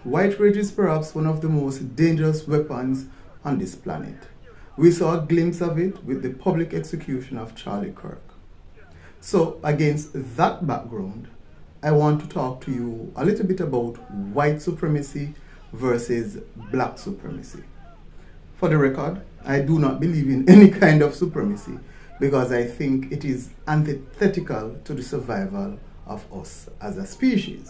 White rage is perhaps one of the most dangerous weapons on this planet. We saw a glimpse of it with the public execution of Charlie Kirk. So, against that background, I want to talk to you a little bit about white supremacy versus black supremacy. For the record, I do not believe in any kind of supremacy because I think it is antithetical to the survival of us as a species.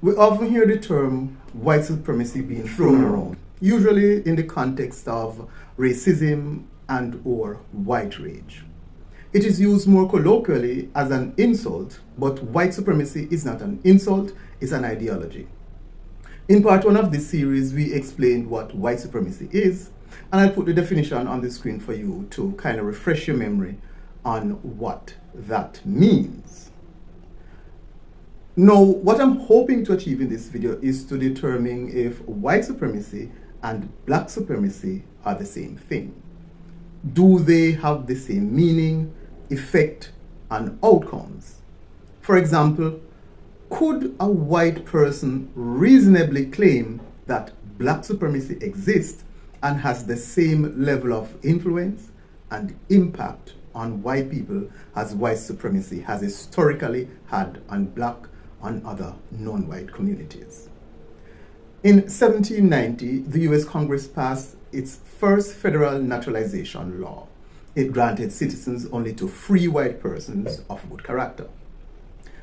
We often hear the term white supremacy being thrown around, usually in the context of racism and or white rage. It is used more colloquially as an insult, but white supremacy is not an insult, it's an ideology. In part 1 of this series, we explained what white supremacy is, and I'll put the definition on the screen for you to kind of refresh your memory on what that means. Now, what I'm hoping to achieve in this video is to determine if white supremacy and black supremacy are the same thing. Do they have the same meaning, effect, and outcomes? For example, could a white person reasonably claim that black supremacy exists and has the same level of influence and impact on white people as white supremacy has historically had on black and other non-white communities? In 1790, the US Congress passed its first federal naturalization law. It granted citizens only to free white persons of good character.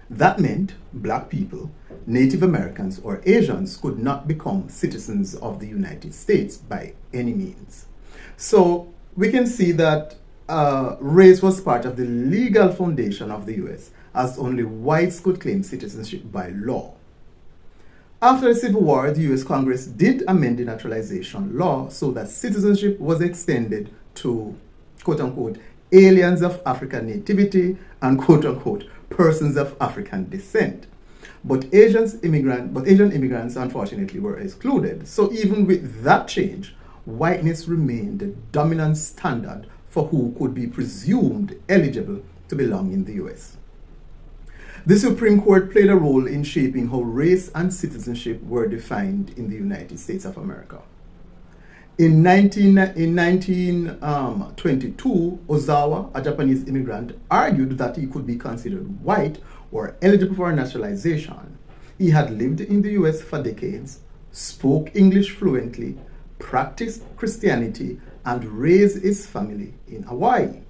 That meant black people, Native Americans, or Asians could not become citizens of the United States by any means. So we can see that race was part of the legal foundation of the US, as only whites could claim citizenship by law. After the Civil War, the US Congress did amend the naturalization law so that citizenship was extended to, quote-unquote, aliens of African nativity and, quote-unquote, persons of African descent. But Asian immigrants, unfortunately, were excluded. So even with that change, whiteness remained the dominant standard for who could be presumed eligible to belong in the US. The Supreme Court played a role in shaping how race and citizenship were defined in the United States of America. In 1922, Ozawa, a Japanese immigrant, argued that he could be considered white or eligible for naturalization. He had lived in the US for decades, spoke English fluently, practiced Christianity, and raised his family in Hawaii.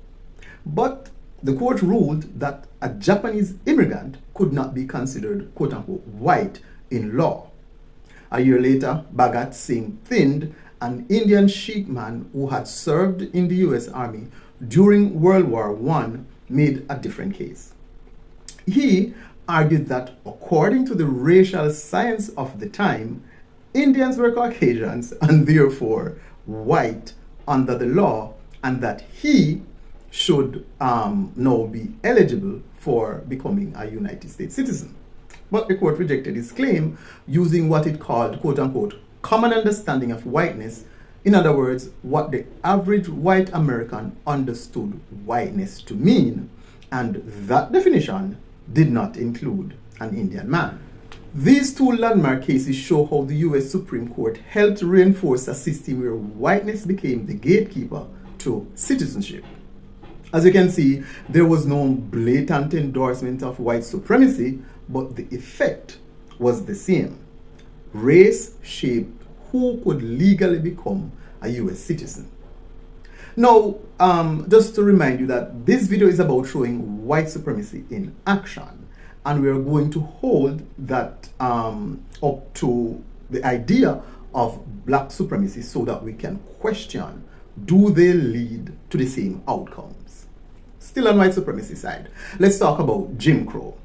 But the court ruled that a Japanese immigrant could not be considered, quote-unquote, white in law. A year later, Bhagat Singh Thind, an Indian Sikh man who had served in the US Army during World War I, made a different case. He argued that according to the racial science of the time, Indians were Caucasians and therefore white under the law, and that he should now be eligible for becoming a United States citizen. But the court rejected his claim using what it called, quote-unquote, common understanding of whiteness. In other words, what the average white American understood whiteness to mean, and that definition did not include an Indian man. These two landmark cases show how the US Supreme Court helped reinforce a system where whiteness became the gatekeeper to citizenship. As you can see, there was no blatant endorsement of white supremacy, but the effect was the same. Race shaped who could legally become a US citizen. Now, just to remind you that this video is about showing white supremacy in action, and we are going to hold that up to the idea of black supremacy so that we can question, do they lead to the same outcomes? Still on white supremacy side, let's talk about Jim Crow.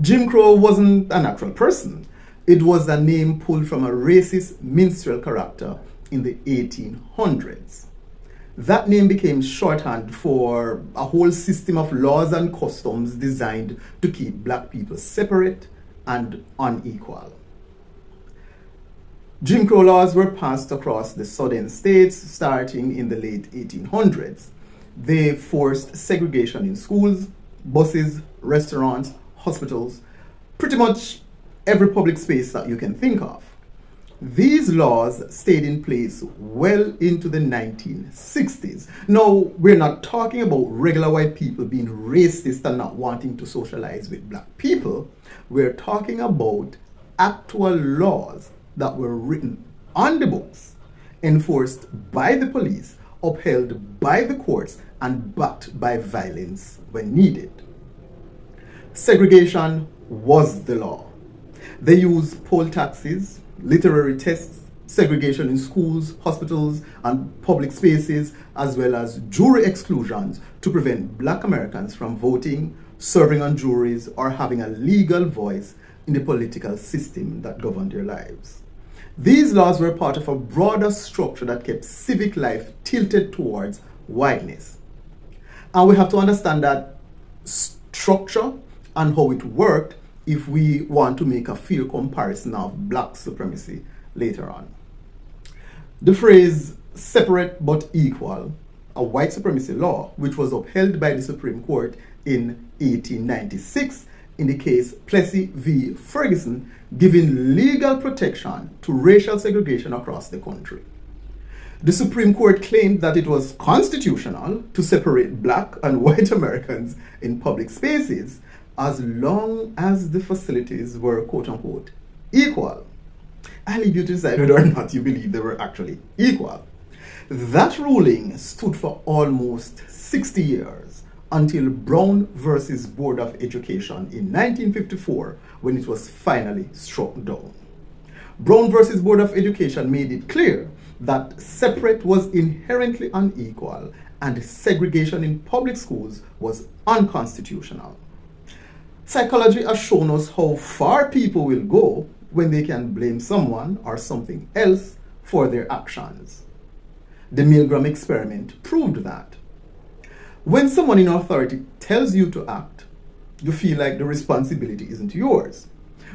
Jim Crow wasn't an actual person. It was a name pulled from a racist minstrel character in the 1800s. That name became shorthand for a whole system of laws and customs designed to keep black people separate and unequal. Jim Crow laws were passed across the southern states starting in the late 1800s. They forced segregation in schools, buses, restaurants, hospitals, pretty much every public space that you can think of. These laws stayed in place well into the 1960s. Now, we're not talking about regular white people being racist and not wanting to socialize with black people. We're talking about actual laws that were written on the books, enforced by the police, upheld by the courts, and backed by violence when needed. Segregation was the law. They used poll taxes, literary tests, segregation in schools, hospitals, and public spaces, as well as jury exclusions to prevent black Americans from voting, serving on juries, or having a legal voice in the political system that governed their lives. These laws were part of a broader structure that kept civic life tilted towards whiteness. And we have to understand that structure and how it worked if we want to make a fair comparison of black supremacy later on. The phrase separate but equal, a white supremacy law, which was upheld by the Supreme Court in 1896 in the case Plessy v. Ferguson, giving legal protection to racial segregation across the country. The Supreme Court claimed that it was constitutional to separate black and white Americans in public spaces as long as the facilities were quote-unquote equal. I leave you to decide whether or not you believe they were actually equal. That ruling stood for almost 60 years until Brown versus Board of Education in 1954, when it was finally struck down. Brown versus Board of Education made it clear that separate was inherently unequal and segregation in public schools was unconstitutional. Psychology has shown us how far people will go when they can blame someone or something else for their actions. The Milgram experiment proved that. When someone in authority tells you to act, you feel like the responsibility isn't yours.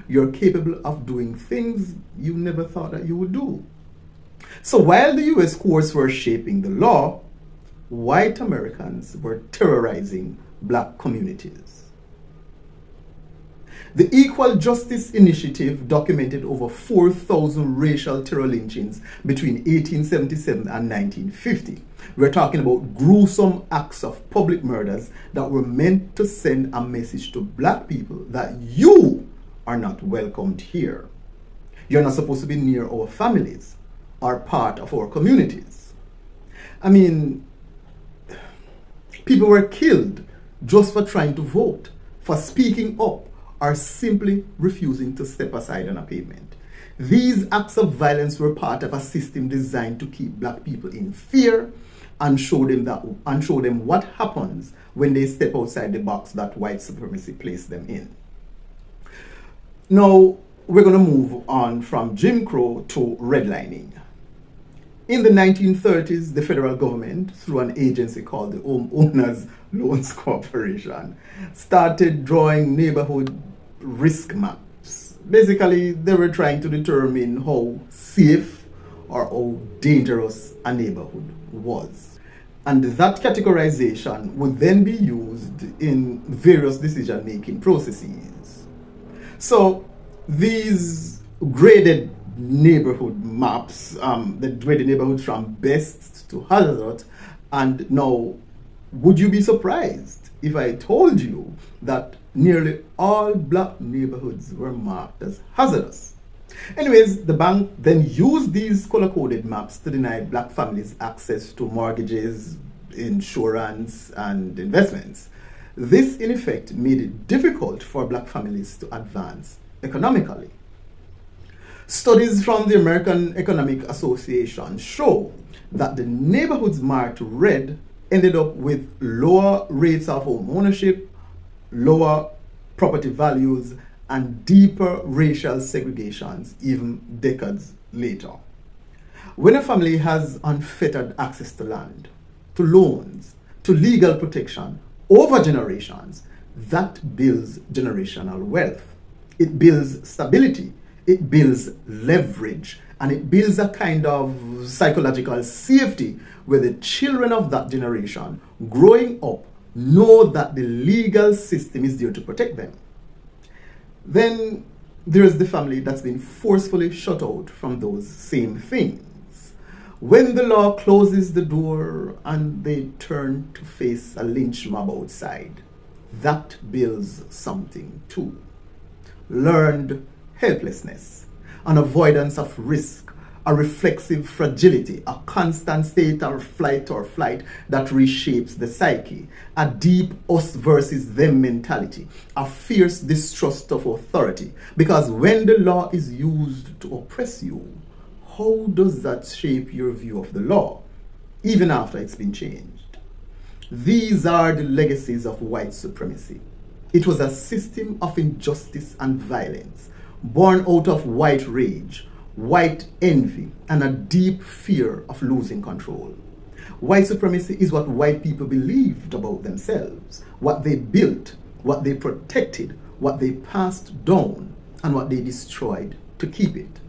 You're capable of doing things you never thought that you would do. So while the US courts were shaping the law, white Americans were terrorizing black communities. The Equal Justice Initiative documented over 4,000 racial terror lynchings between 1877 and 1950. We're talking about gruesome acts of public murders that were meant to send a message to black people that you are not welcomed here. You're not supposed to be near our families or part of our communities. I mean, people were killed just for trying to vote, for speaking up, are simply refusing to step aside on a pavement. These acts of violence were part of a system designed to keep black people in fear and show them what happens when they step outside the box that white supremacy placed them in. Now, we're going to move on from Jim Crow to redlining. In the 1930s, the federal government, through an agency called the Homeowners Loans Corporation, started drawing neighborhood risk maps. Basically, they were trying to determine how safe or how dangerous a neighborhood was. And that categorization would then be used in various decision-making processes. So these graded neighborhood maps, they graded neighborhoods from best to hazardous. And now, would you be surprised if I told you that nearly all black neighborhoods were marked as hazardous? Anyways, the bank then used these color-coded maps to deny black families access to mortgages, insurance, and investments. This, in effect, made it difficult for black families to advance economically. Studies from the American Economic Association show that the neighborhoods marked red ended up with lower rates of home ownership, lower property values, and deeper racial segregations even decades later. When a family has unfettered access to land, to loans, to legal protection over generations, that builds generational wealth. It builds stability, it builds leverage, and it builds a kind of psychological safety where the children of that generation growing up know that the legal system is there to protect them. Then There's the family that's been forcefully shut out from those same things. When the law closes the door and they turn to face a lynch mob outside, that builds something too. Learned helplessness, an avoidance of risk, a reflexive fragility, a constant state of flight or flight that reshapes the psyche, a deep us versus them mentality, a fierce distrust of authority. Because when the law is used to oppress you, how does that shape your view of the law, even after it's been changed? These are the legacies of white supremacy. It was a system of injustice and violence, born out of white rage, white envy, and a deep fear of losing control. White supremacy is what white people believed about themselves, what they built, what they protected, what they passed down, and what they destroyed to keep it.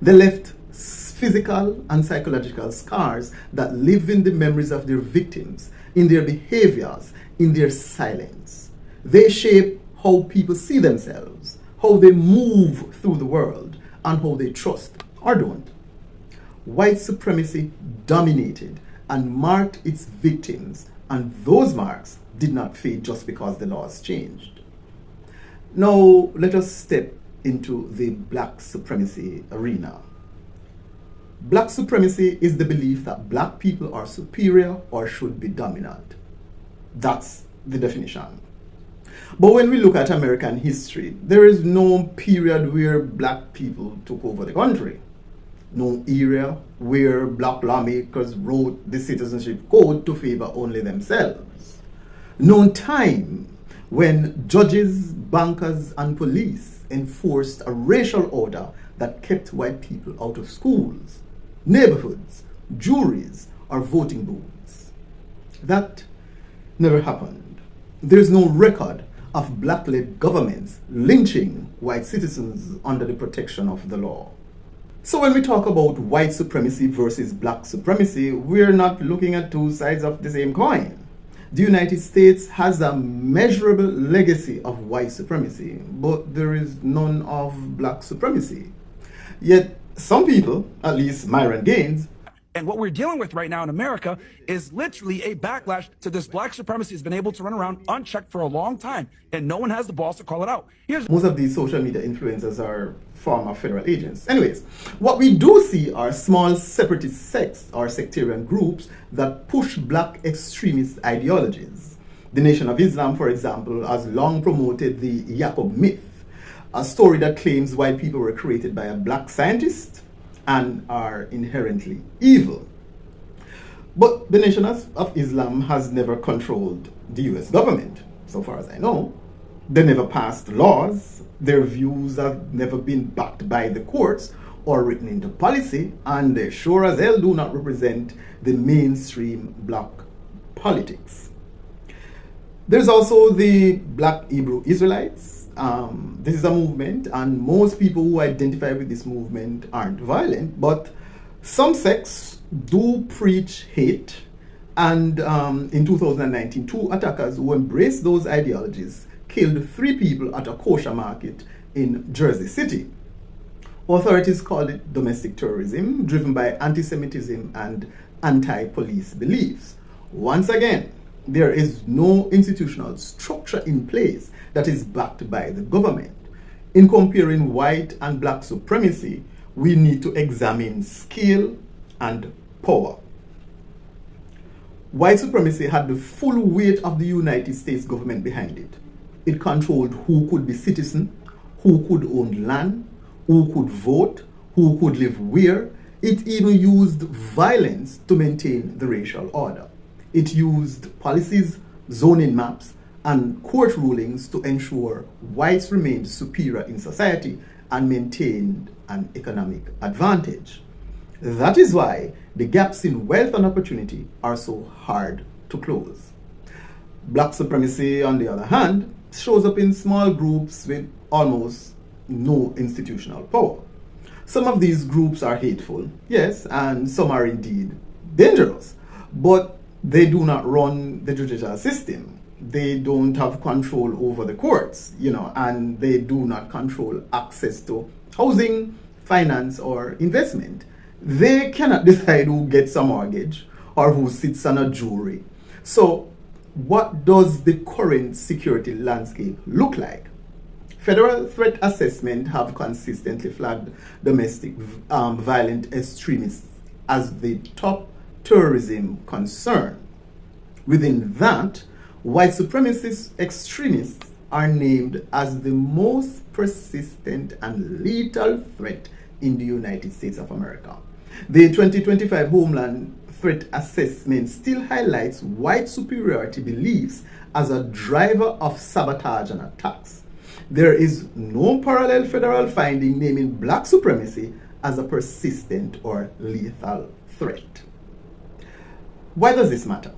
They left physical and psychological scars that live in the memories of their victims, in their behaviors, in their silence. They shape how people see themselves, how they move through the world, and how they trust or don't. White supremacy dominated and marked its victims, and those marks did not fade just because the laws changed. Now, let us step into the black supremacy arena. Black supremacy is the belief that black people are superior or should be dominant. That's the definition. But when we look at American history, there is no period where black people took over the country. No era where black lawmakers wrote the citizenship code to favor only themselves. No time when judges, bankers, and police enforced a racial order that kept white people out of schools, neighborhoods, juries, or voting booths. That never happened. There's no record of black-led governments lynching white citizens under the protection of the law. So when we talk about white supremacy versus black supremacy, we're not looking at two sides of the same coin. The United States has a measurable legacy of white supremacy, but there is none of black supremacy. Yet some people, at least Myron Gaines, and what we're dealing with right now in America is literally a backlash to this black supremacy has been able to run around unchecked for a long time, and no one has the balls to call it out. Most of these social media influencers are former federal agents. Anyways, what we do see are small separatist sects or sectarian groups that push black extremist ideologies. The Nation of Islam, for example, has long promoted the Yaqub myth, a story that claims white people were created by a black scientist and are inherently evil. But the Nation of Islam has never controlled the US government, so far as I know. They never passed laws, their views have never been backed by the courts or written into policy, and they sure as hell do not represent the mainstream black politics. There's also the Black Hebrew Israelites. This is a movement, and most people who identify with this movement aren't violent, but some sects do preach hate, and in 2019, 2 attackers who embraced those ideologies killed 3 people at a kosher market in Jersey City. Authorities called it domestic terrorism, driven by anti-Semitism and anti-police beliefs. Once again, there is no institutional structure in place that is backed by the government. In comparing white and black supremacy, we need to examine scale and power. White supremacy had the full weight of the United States government behind it. It controlled who could be citizen, who could own land, who could vote, who could live where. It even used violence to maintain the racial order. It used policies, zoning maps, and court rulings to ensure whites remained superior in society and maintained an economic advantage. That is why the gaps in wealth and opportunity are so hard to close. Black supremacy, on the other hand, shows up in small groups with almost no institutional power. Some of these groups are hateful, yes, and some are indeed dangerous, but they do not run the judicial system. they don't have control over the courts, and they do not control access to housing, finance, or investment. They cannot decide who gets a mortgage or who sits on a jury. So, what does the current security landscape look like? Federal threat assessment have consistently flagged domestic violent extremists as the top terrorism concern. Within that, white supremacist extremists are named as the most persistent and lethal threat in the United States of America. The 2025 Homeland Threat Assessment still highlights white superiority beliefs as a driver of sabotage and attacks. There is no parallel federal finding naming black supremacy as a persistent or lethal threat. Why does this matter?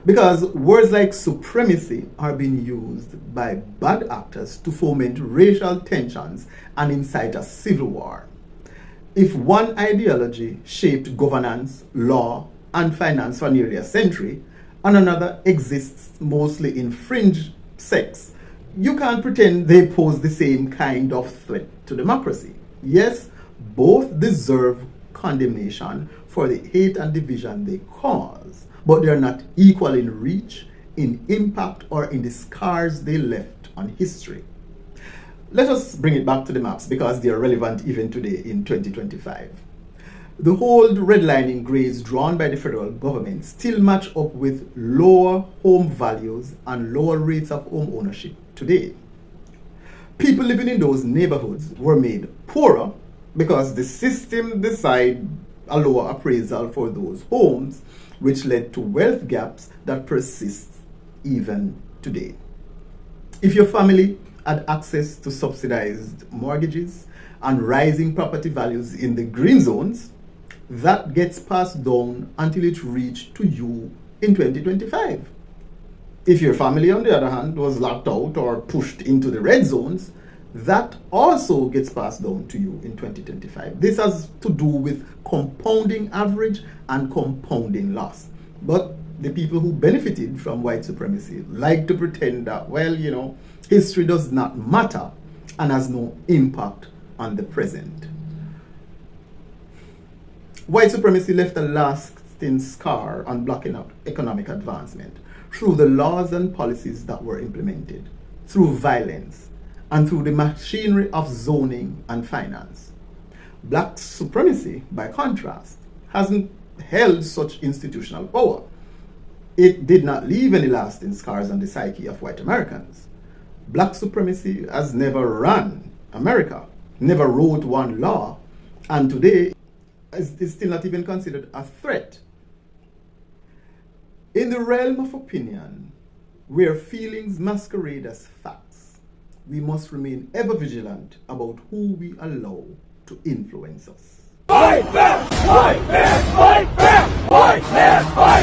Because words like supremacy are being used by bad actors to foment racial tensions and incite a civil war. If one ideology shaped governance, law, and finance for nearly a century, and another exists mostly in fringe sects, you can't pretend they pose the same kind of threat to democracy. Yes, both deserve condemnation for the hate and division they cause, but they are not equal in reach, in impact, or in the scars they left on history. Let us bring it back to the maps because they are relevant even today in 2025. The old redlining grades drawn by the federal government still match up with lower home values and lower rates of home ownership today. People living in those neighborhoods were made poorer because the system decided a lower appraisal for those homes, which led to wealth gaps that persist even today. If your family had access to subsidized mortgages and rising property values in the green zones, that gets passed down until it reached to you in 2025. If your family, on the other hand, was locked out or pushed into the red zones, that also gets passed down to you in 2025. This has to do with compounding average and compounding loss. But the people who benefited from white supremacy like to pretend that, history does not matter and has no impact on the present. White supremacy left a lasting scar on blocking economic advancement through the laws and policies that were implemented, through violence, and through the machinery of zoning and finance. Black supremacy, by contrast, hasn't held such institutional power. It did not leave any lasting scars on the psyche of white Americans. Black supremacy has never run America, never wrote one law, and today is still not even considered a threat. In the realm of opinion, where feelings masquerade as facts, we must remain ever vigilant about who we allow to influence us. Fight back! Fight back! Fight back! Fight back! Fight